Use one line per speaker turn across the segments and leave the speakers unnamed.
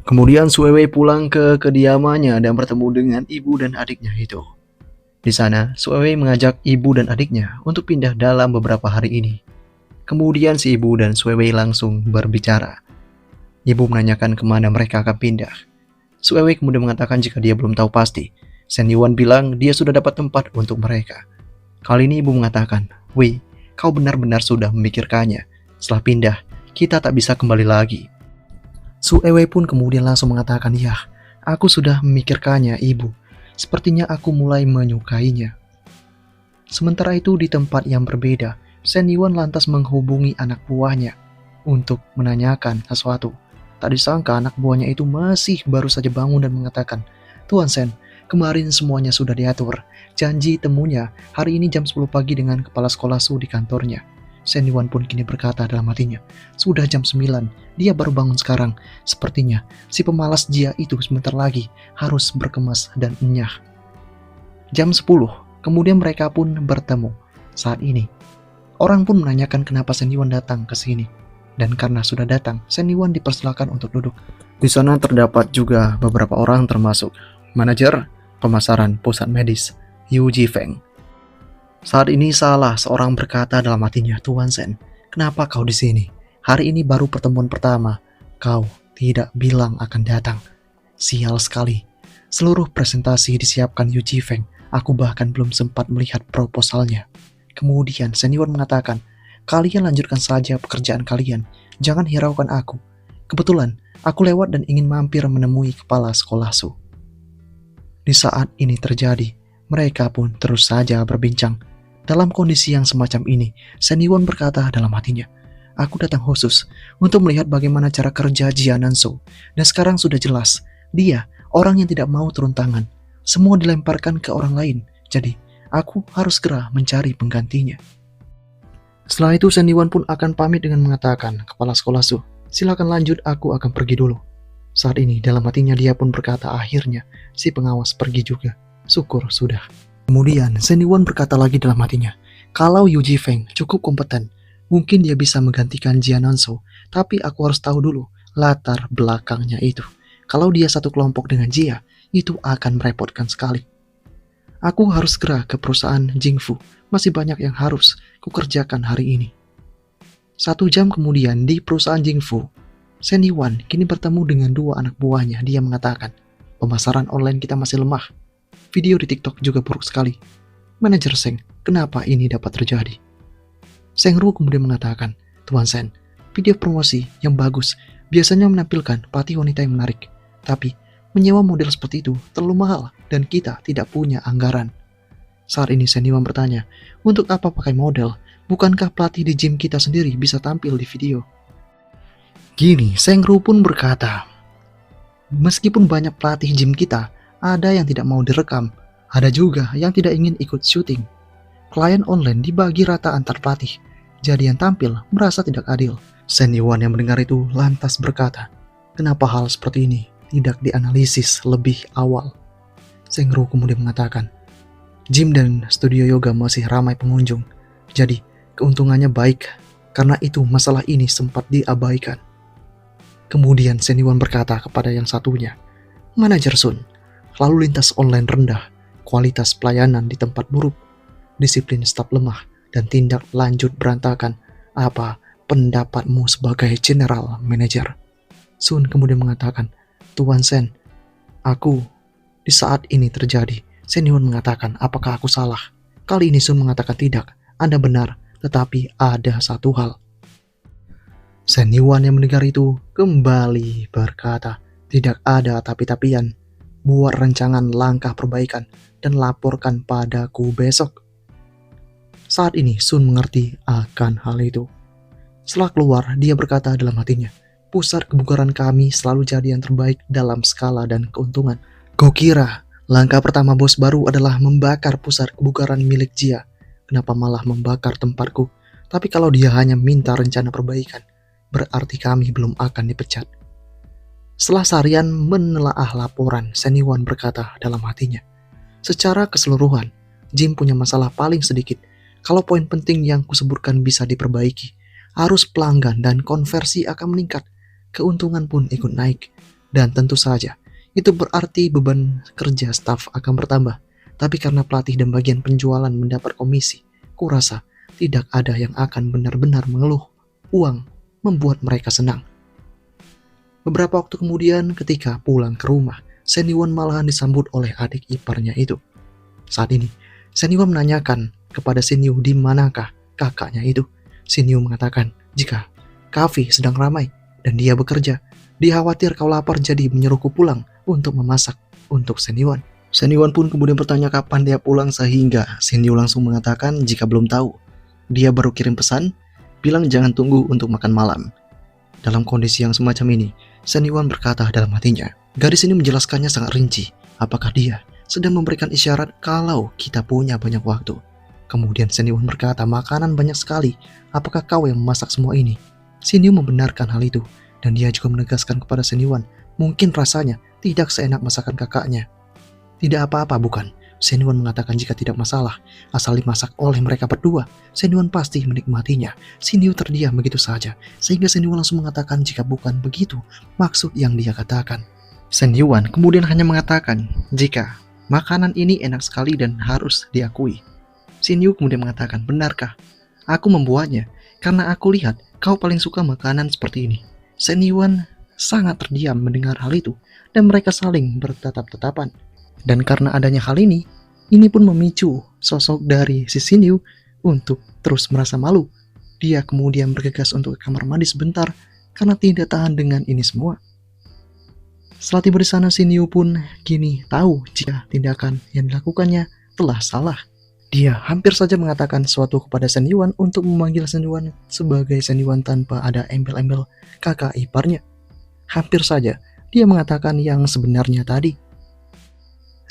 Kemudian Suewei pulang ke kediamannya dan bertemu dengan ibu dan adiknya itu. Di sana, Suewei mengajak ibu dan adiknya untuk pindah dalam beberapa hari ini. Kemudian si ibu dan Suewei langsung berbicara. Ibu menanyakan kemana mereka akan pindah. Suewei kemudian mengatakan jika dia belum tahu pasti. Shen Yuan bilang dia sudah dapat tempat untuk mereka. Kali ini ibu mengatakan, Wei, kau benar-benar sudah memikirkannya. Setelah pindah, kita tak bisa kembali lagi. Suewei pun kemudian langsung mengatakan, ya, aku sudah memikirkannya, ibu. Sepertinya aku mulai menyukainya. Sementara itu di tempat yang berbeda, Shen Yuan lantas menghubungi anak buahnya untuk menanyakan sesuatu. Tak disangka anak buahnya itu masih baru saja bangun dan mengatakan, Tuan Shen, kemarin semuanya sudah diatur. Janji temunya hari ini jam 10 pagi dengan kepala sekolah Su di kantornya. Shen Yuan pun kini berkata dalam hatinya, sudah jam 9, dia baru bangun sekarang. Sepertinya si pemalas Jia itu sebentar lagi harus berkemas dan enyah. Jam 10, kemudian mereka pun bertemu. Saat ini, orang pun menanyakan kenapa Shen Yuan datang ke sini. Dan karena sudah datang, Shen Yuan dipersilakan untuk duduk. Di sana terdapat juga beberapa orang termasuk manajer pemasaran pusat medis, Yu Jifeng. Saat ini salah seorang berkata dalam hatinya, Tuan Shen, kenapa kau di sini? Hari ini baru pertemuan pertama. Kau tidak bilang akan datang. Sial sekali. Seluruh presentasi disiapkan Yu Jifeng. Aku bahkan belum sempat melihat proposalnya. Kemudian Shen Yuan mengatakan, kalian lanjutkan saja pekerjaan kalian. Jangan hiraukan aku. Kebetulan, aku lewat dan ingin mampir menemui kepala sekolah Su. Di saat ini terjadi, mereka pun terus saja berbincang. Dalam kondisi yang semacam ini, Shen Yuan berkata dalam hatinya, aku datang khusus untuk melihat bagaimana cara kerja Jia Nanzhou. Dan sekarang sudah jelas, dia orang yang tidak mau turun tangan. Semua dilemparkan ke orang lain, jadi aku harus segera mencari penggantinya. Setelah itu Shen Yuan pun akan pamit dengan mengatakan, kepala sekolah Su, silakan lanjut, aku akan pergi dulu. Saat ini dalam hatinya dia pun berkata, akhirnya si pengawas pergi juga. Syukur sudah. Kemudian Shen Yuan berkata lagi dalam hatinya, kalau Yu Jifeng cukup kompeten, mungkin dia bisa menggantikan Jia Nanzhou, tapi aku harus tahu dulu latar belakangnya itu. Kalau dia satu kelompok dengan Jia, itu akan merepotkan sekali. Aku harus segera ke perusahaan Jingfu, masih banyak yang harus kukerjakan hari ini. 1 jam kemudian di perusahaan Jingfu, Shen Yuan kini bertemu dengan 2 anak buahnya. Dia mengatakan, pemasaran online kita masih lemah. Video di TikTok juga buruk sekali. Manajer Seng, kenapa ini dapat terjadi? Seng Ru kemudian mengatakan, Tuan Shen, video promosi yang bagus biasanya menampilkan pelatih wanita yang menarik. Tapi, menyewa model seperti itu terlalu mahal dan kita tidak punya anggaran. Saat ini Shen Yuan bertanya, untuk apa pakai model? Bukankah pelatih di gym kita sendiri bisa tampil di video? Gini, Seng Ru pun berkata, meskipun banyak pelatih gym kita, ada yang tidak mau direkam, ada juga yang tidak ingin ikut syuting. Klien online dibagi rata antar pelatih, jadi yang tampil merasa tidak adil. Shen Yuan yang mendengar itu lantas berkata, kenapa hal seperti ini tidak dianalisis lebih awal? Seng Ru kemudian mengatakan, gym dan studio yoga masih ramai pengunjung, jadi keuntungannya baik, karena itu masalah ini sempat diabaikan. Kemudian Shen Yuan berkata kepada yang satunya, Manajer Sun, lalu lintas online rendah, kualitas pelayanan di tempat buruk, disiplin staf lemah, dan tindak lanjut berantakan. Apa pendapatmu sebagai general manager? Sun kemudian mengatakan, Tuan Shen, aku di saat ini terjadi. Shen Yuan mengatakan, apakah aku salah? Kali ini Sun mengatakan tidak, Anda benar, tetapi ada satu hal. Shen Yuan yang mendengar itu kembali berkata, tidak ada tapi-tapian. Buat rancangan langkah perbaikan dan laporkan padaku besok. Saat ini Sun mengerti akan hal itu. Setelah keluar, dia berkata dalam hatinya, pusat kebugaran kami selalu jadi yang terbaik dalam skala dan keuntungan. Kau kira langkah pertama bos baru adalah membakar pusat kebugaran milik Jia? Kenapa malah membakar tempatku? Tapi kalau dia hanya minta rencana perbaikan, berarti kami belum akan dipecat. Setelah seharian menelaah laporan, Shen Yuan berkata dalam hatinya, secara keseluruhan, gym punya masalah paling sedikit. Kalau poin penting yang kusebutkan bisa diperbaiki, arus pelanggan dan konversi akan meningkat, keuntungan pun ikut naik. Dan tentu saja, itu berarti beban kerja staf akan bertambah. Tapi karena pelatih dan bagian penjualan mendapat komisi, kurasa tidak ada yang akan benar-benar mengeluh. Uang membuat mereka senang. Beberapa waktu kemudian ketika pulang ke rumah, Senwon malahan disambut oleh adik iparnya itu. Saat ini, Senwon menanyakan kepada Sinyu di manakah kakaknya itu. Sinyu mengatakan jika kafe sedang ramai dan dia bekerja, dia khawatir kau lapar jadi menyuruhku pulang untuk memasak untuk Senwon. Senwon pun kemudian bertanya kapan dia pulang sehingga Sinyu langsung mengatakan jika belum tahu. Dia baru kirim pesan, bilang jangan tunggu untuk makan malam. Dalam kondisi yang semacam ini, Senwon berkata dalam hatinya, gadis ini menjelaskannya sangat rinci, apakah dia sedang memberikan isyarat kalau kita punya banyak waktu. Kemudian Senwon berkata makanan banyak sekali, apakah kau yang memasak semua ini? Sinyu membenarkan hal itu, dan dia juga menegaskan kepada Senwon, mungkin rasanya tidak seenak masakan kakaknya. Tidak apa-apa bukan? Senwon mengatakan jika tidak masalah, asal dimasak oleh mereka berdua, Senwon pasti menikmatinya. Sinyu terdiam begitu saja, sehingga Senwon langsung mengatakan jika bukan begitu maksud yang dia katakan. Senwon kemudian hanya mengatakan jika makanan ini enak sekali dan harus diakui. Sinyu kemudian mengatakan, benarkah? Aku membuatnya, karena aku lihat kau paling suka makanan seperti ini. Senwon sangat terdiam mendengar hal itu, dan mereka saling bertatap-tatapan. Dan karena adanya hal ini pun memicu sosok dari si Sinyu untuk terus merasa malu. Dia kemudian bergegas untuk ke kamar mandi sebentar karena tidak tahan dengan ini semua. Setelah tiba di sana, Sinyu pun kini tahu jika tindakan yang dilakukannya telah salah. Dia hampir saja mengatakan sesuatu kepada Senwon untuk memanggil Senwon sebagai Senwon tanpa ada embel-embel kakak iparnya. Hampir saja dia mengatakan yang sebenarnya tadi.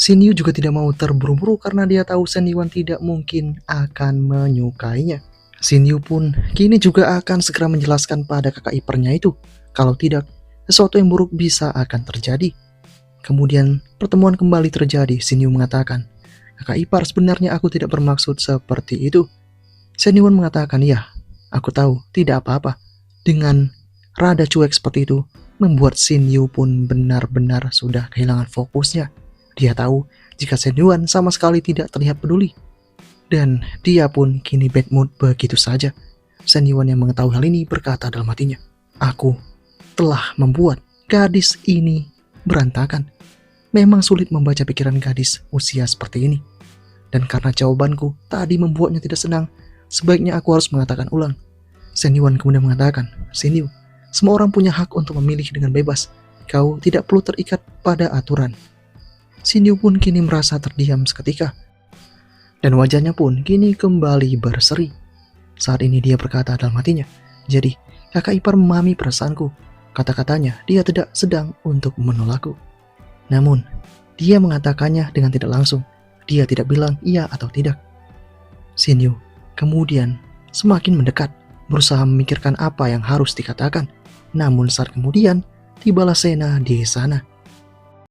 Sinyu juga tidak mau terburu-buru karena dia tahu Senwon tidak mungkin akan menyukainya. Sinyu pun kini juga akan segera menjelaskan pada kakak iparnya itu. Kalau tidak, sesuatu yang buruk bisa akan terjadi. Kemudian pertemuan kembali terjadi. Sinyu mengatakan, kakak ipar, sebenarnya aku tidak bermaksud seperti itu. Senwon mengatakan, ya, aku tahu, tidak apa-apa. Dengan rada cuek seperti itu, membuat Sinyu pun benar-benar sudah kehilangan fokusnya. Dia tahu jika Senwon sama sekali tidak terlihat peduli. Dan dia pun kini bad mood begitu saja. Senwon yang mengetahui hal ini berkata dalam hatinya, aku telah membuat gadis ini berantakan. Memang sulit membaca pikiran gadis usia seperti ini. Dan karena jawabanku tadi membuatnya tidak senang, sebaiknya aku harus mengatakan ulang. Senwon kemudian mengatakan, Sinyu, semua orang punya hak untuk memilih dengan bebas. Kau tidak perlu terikat pada aturan. Sinyu pun kini merasa terdiam seketika. Dan wajahnya pun kini kembali berseri. Saat ini dia berkata dalam hatinya, jadi kakak ipar memahami perasaanku. Kata-katanya dia tidak sedang untuk menolakku. Namun, dia mengatakannya dengan tidak langsung. Dia tidak bilang iya atau tidak. Sinyu kemudian semakin mendekat, berusaha memikirkan apa yang harus dikatakan. Namun saat kemudian, tibalah Sena di sana.